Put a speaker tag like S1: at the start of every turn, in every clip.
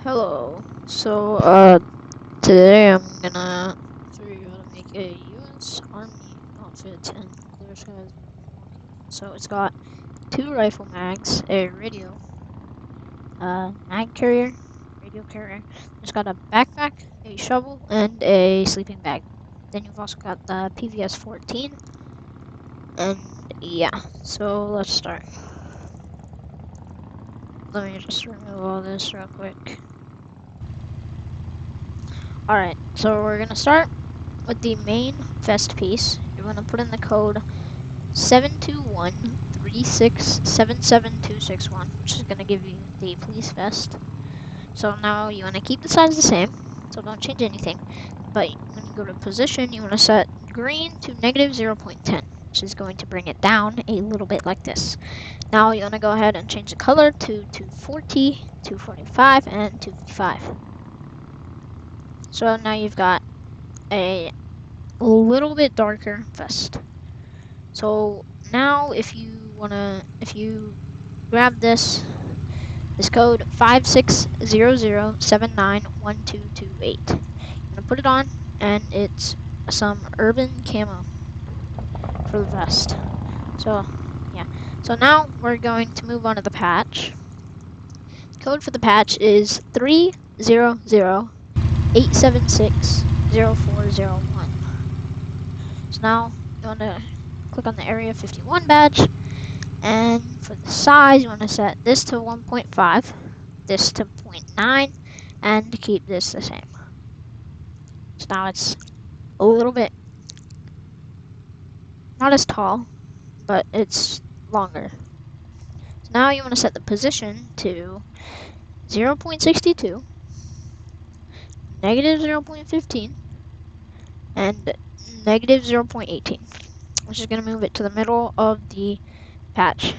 S1: Hello. Today I'm gonna show you how to make a U.S. Army outfit in Clear Skies, Milwaukee. So it's got two rifle mags, a radio, mag carrier, radio carrier. It's got a backpack, a shovel, and a sleeping bag. Then you've also got the PVS-14, and yeah. So let's start. Let me just remove all this real quick. Alright, so we're gonna start with the main vest piece. You're going to put in the code 72136776261, which is going to give you the police vest. So now you want to keep the size the same, so don't change anything. But when you go to position, you want to set green to negative 0.10, which is going to bring it down a little bit like this. Now you want to go ahead and change the color to 240, 245, and 255. So now you've got a little bit darker vest. So now if you grab this code 5600791228. You're gonna put it on, and it's some urban camo for the vest. So yeah. So now we're going to move on to the patch. Code for the patch is 30087604001. So now you want to click on the Area 51 badge, and for the size you want to set this to 1.5, this to 0.9, and keep this the same. So now it's a little bit, not as tall, but it's longer. So now you want to set the position to 0.62, negative 0.15, and negative 0.18, which is going to move it to the middle of the patch,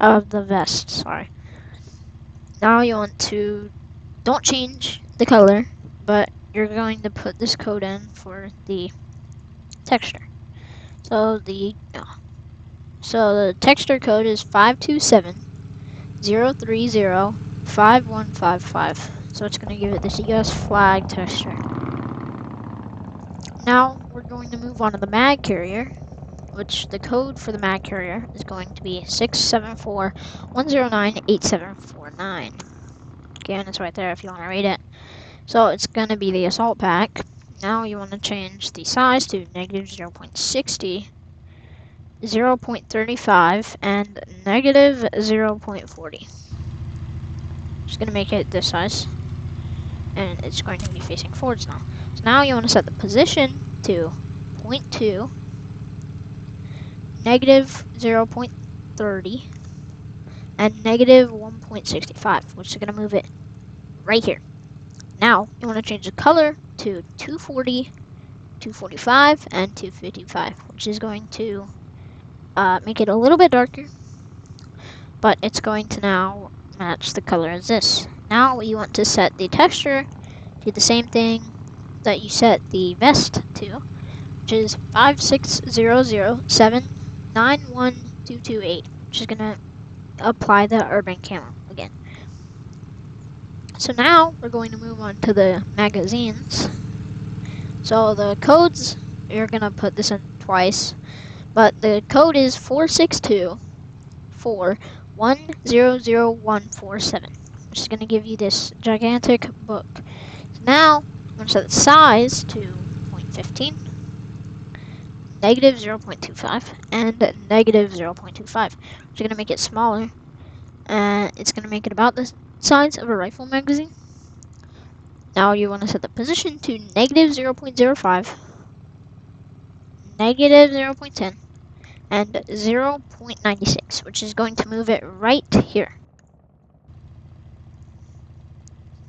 S1: of the vest, sorry. Now you want to, don't change the color, but you're going to put this code in for the texture. So the texture code is 527-030-5155. So it's going to give it this US flag texture. Now we're going to move on to the mag carrier, which the code for the mag carrier is going to be 674-109-8749. Again, it's right there if you want to read it. So it's going to be the assault pack. Now you want to change the size to negative 0.60, 0.35, and negative 0.40. Just going to make it this size. And it's going to be facing forwards now. So now you want to set the position to 0.2, negative 0.30, and negative 1.65, which is going to move it right here. Now you want to change the color to 240, 245, and 255, which is going to make it a little bit darker, but it's going to now match the color as this. Now you want to set the texture to the same thing that you set the vest to, which is 56007912228, which is going to apply the urban camo again. So now we're going to move on to the magazines. So the codes, you're going to put this in twice, but the code is 46241000147, which is going to give you this gigantic book. So now I'm going to set the size to 0.15, negative 0.25, and negative 0.25, which is going to make it smaller, and it's going to make it about the size of a rifle magazine. Now you want to set the position to negative 0.05, negative 0.10, and 0.96, which is going to move it right here.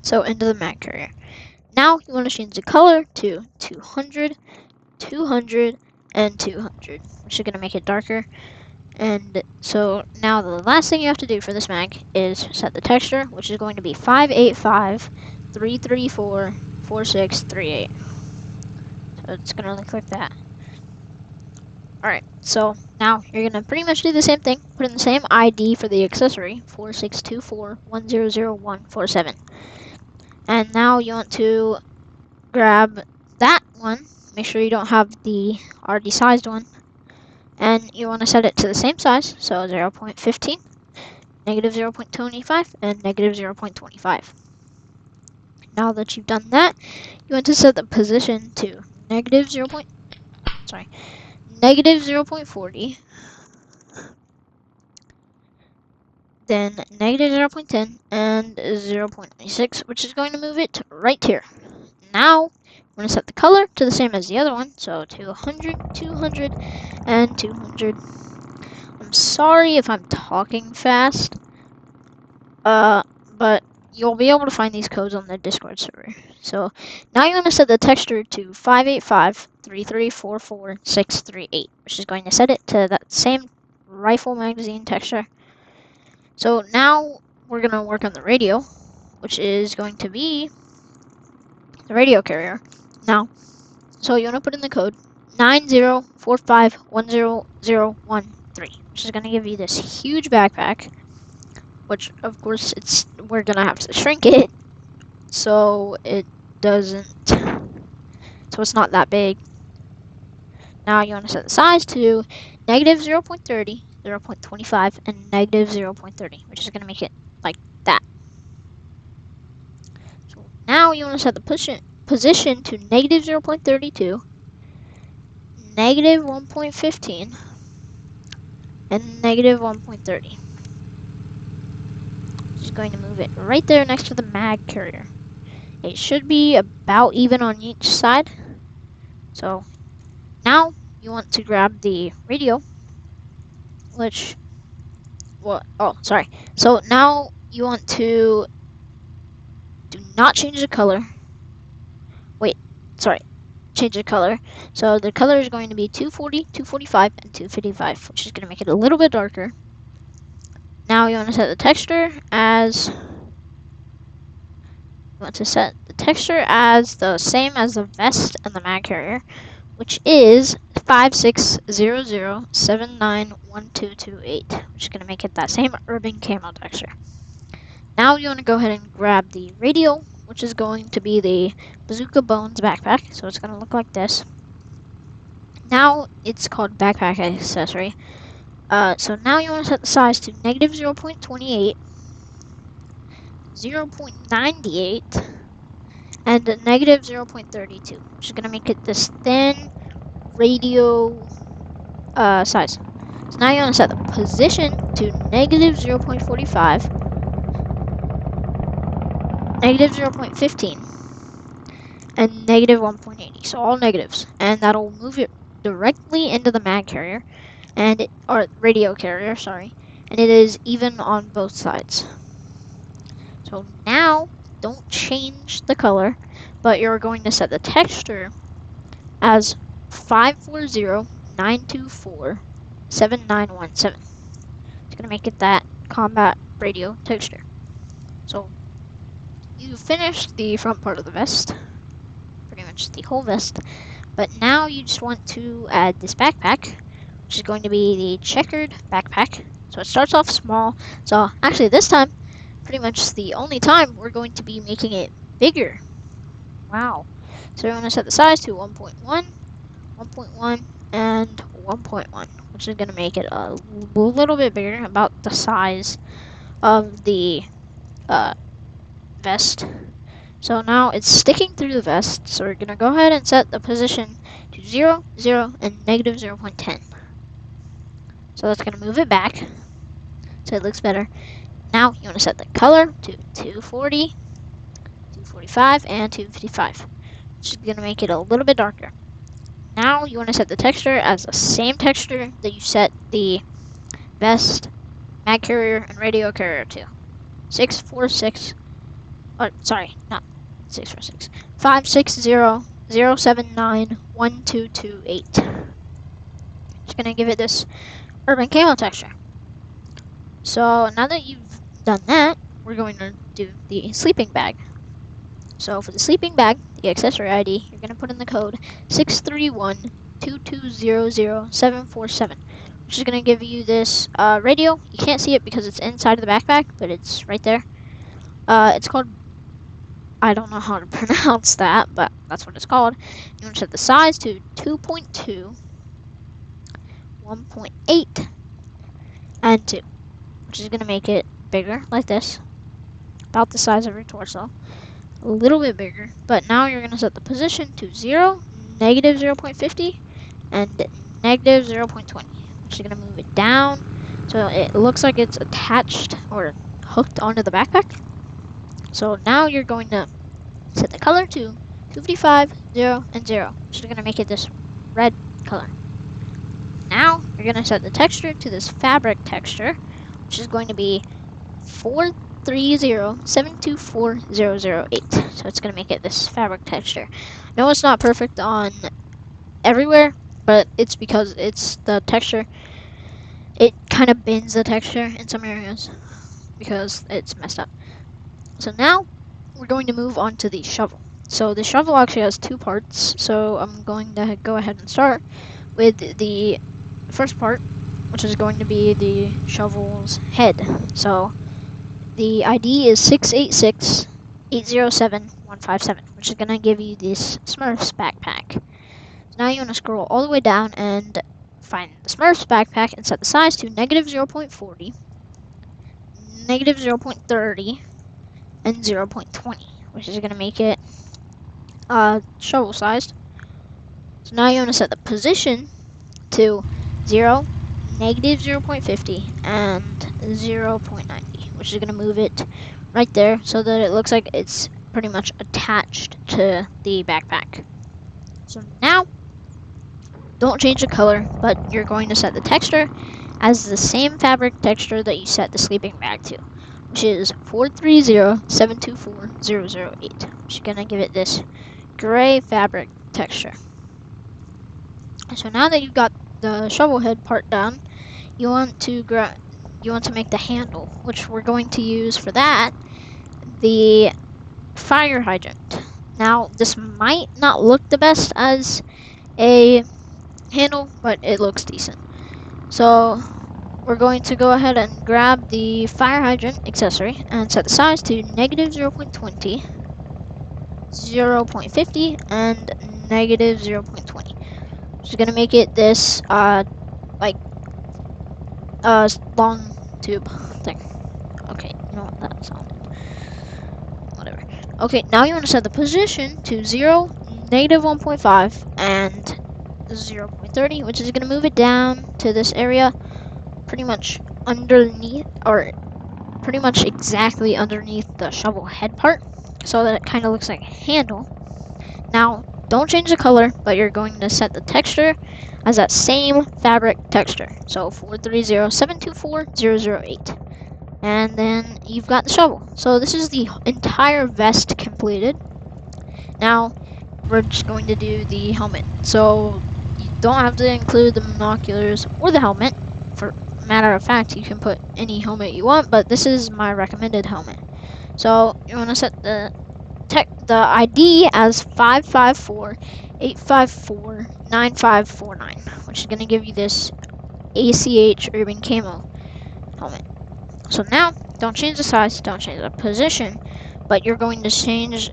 S1: So into the mag carrier. Now you want to change the color to 200, 200, and 200, which is going to make it darker. And so now the last thing you have to do for this mag is set the texture, which is going to be 585-334-4638. So it's going to look like that. Alright, so now you're going to pretty much do the same thing. Put in the same ID for the accessory, 4624100147. And now you want to grab that one. Make sure you don't have the already sized one. And you want to set it to the same size, so 0.15, negative 0.25, and negative 0.25. Now that you've done that, you want to set the position to negative negative 0.40, then negative 0.10, and 0.96, which is going to move it right here. Now, we're going to set the color to the same as the other one, so 200, 200, and 200. I'm sorry if I'm talking fast, but you'll be able to find these codes on the Discord server. So now you want to set the texture to 585-3344-638, which is going to set it to that same rifle magazine texture. So now we're going to work on the radio, which is going to be the radio carrier. Now, so you want to put in the code 9045100013, which is going to give you this huge backpack, which of course we're going to have to shrink it so it doesn't, so it's not that big. Now you want to set the size to negative 0.30, 0.25, and negative 0.30, which is going to make it like that. So now you want to set the position to negative 0.32, negative 1.15, and negative 1.30. Just going to move it right there next to the mag carrier. It should be about even on each side. So now you want to grab the radio, which, so now you want to do not change the color. Change the color. So the color is going to be 240, 245, and 255, which is going to make it a little bit darker. Now you want to set the texture as the same as the vest and the mag carrier, which is 5600791228, which is going to make it that same urban camo texture. Now you want to go ahead and grab the radio, which is going to be the Bazooka Bones backpack, so it's going to look like this. Now it's called backpack accessory. So now you want to set the size to negative 0.28, 0.98, and a negative 0.32, which is going to make it this thin radio size. So now you want to set the position to negative 0.45, negative 0.15, and negative 1.80. So all negatives, and that'll move it directly into the mag carrier, or radio carrier, sorry, and it is even on both sides. So now, don't change the color, but you're going to set the texture as 540-924-7917. It's going to make it that combat radio texture. So you finished the front part of the vest, pretty much the whole vest, but now you just want to add this backpack, which is going to be the checkered backpack. So it starts off small. So actually this time, pretty much the only time we're going to be making it bigger. Wow. So we're going to set the size to 1.1, 1.1, and 1.1, which is going to make it a little bit bigger, about the size of the vest. So now it's sticking through the vest, so we're going to go ahead and set the position to 0, 0, and negative 0.10. So that's going to move it back, so it looks better. Now you want to set the color to 240, 245, and 255, which is going to make it a little bit darker. Now you want to set the texture as the same texture that you set the vest, mag carrier, and radio carrier to. 646, sorry, not 646, 560-079-1228. Just going to give it this urban camo texture. So now that you've done that, we're going to do the sleeping bag. So for the sleeping bag, the accessory ID, you're going to put in the code 631-2200747, which is going to give you this radio. You can't see it because it's inside of the backpack, but it's right there. It's called I don't know how to pronounce that, but that's what it's called. You want to set the size to 2.2, 1.8, and 2, which is going to make it bigger, like this, about the size of your torso. A little bit bigger, but now you're going to set the position to 0, negative 0.50, and negative 0.20, which is going to move it down so it looks like it's attached or hooked onto the backpack. So now you're going to set the color to 255, 0, and 0, which is going to make it this red color. Now you're going to set the texture to this fabric texture, which is going to be 430724008. So it's going to make it this fabric texture. No, it's not perfect on everywhere, but it's because it's the texture. It kind of bends the texture in some areas because it's messed up. So now we're going to move on to the shovel. So the shovel actually has 2 parts, so I'm going to go ahead and start with the first part, which is going to be the shovel's head. So the ID is 686807157, which is going to give you this Smurfs backpack. So now you want to scroll all the way down and find the Smurfs backpack and set the size to negative 0.40, negative 0.30, and 0.20, which is going to make it shovel sized. So now you want to set the position to 0, negative 0.50, and 0.90, which is going to move it right there so that it looks like it's pretty much attached to the backpack. So now, don't change the color, but you're going to set the texture as the same fabric texture that you set the sleeping bag to, which is 430724008, which is going to give it this gray fabric texture. So now that you've got the shovel head part down, you want to make the handle, which we're going to use for that the fire hydrant. Now this might not look the best as a handle, but it looks decent. So we're going to go ahead and grab the fire hydrant accessory and set the size to negative 0.20, 0.50, and negative 0.20. Which is going to make it this long tube thing. Okay, you know what that sounded. Whatever. Okay, now you want to set the position to 0, negative 1.5, and 0.30, which is going to move it down to this area pretty much underneath, or pretty much exactly underneath the shovel head part, so that it kind of looks like a handle. Now, don't change the color, but you're going to set the texture as that same fabric texture. So 430724008. And then you've got the shovel. So this is the entire vest completed. Now, we're just going to do the helmet. So you don't have to include the binoculars or the helmet. For matter of fact, you can put any helmet you want, but this is my recommended helmet. So you want to set the ID as 554-854-9549, which is going to give you this ACH Urban Camo helmet. So now, don't change the size, don't change the position, but you're going to change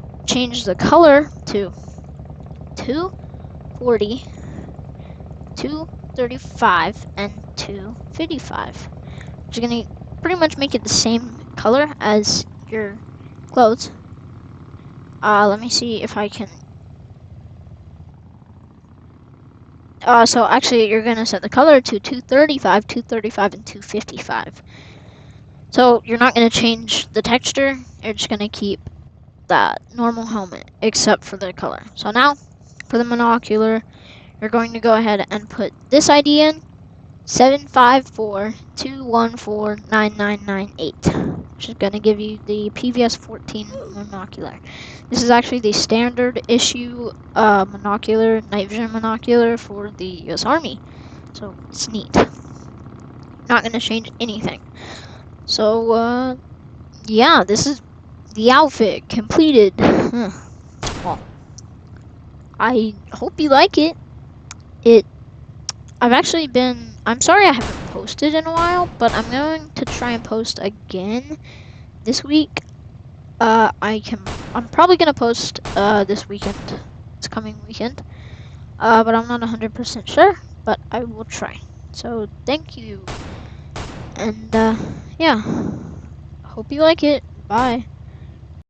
S1: the color to 240, 235, and 255, which is going to pretty much make it the same color as your clothes. Let me see if I can. So actually, you're gonna set the color to 235, 235, and 255. So you're not gonna change the texture. You're just gonna keep that normal helmet, except for the color. So now, for the monocular, you're going to go ahead and put this ID in, 754-214-9998, which is going to give you the PVS 14 monocular. This is actually the standard issue monocular, night vision monocular for the US Army. So it's neat. Not going to change anything. So, yeah, this is the outfit completed. Well, I hope you like it. I'm sorry I haven't posted in a while, but I'm going to try and post again this week. I'm probably gonna post this weekend. It's coming weekend. But I'm not 100% sure, but I will try. So thank you. And yeah. Hope you like it. Bye.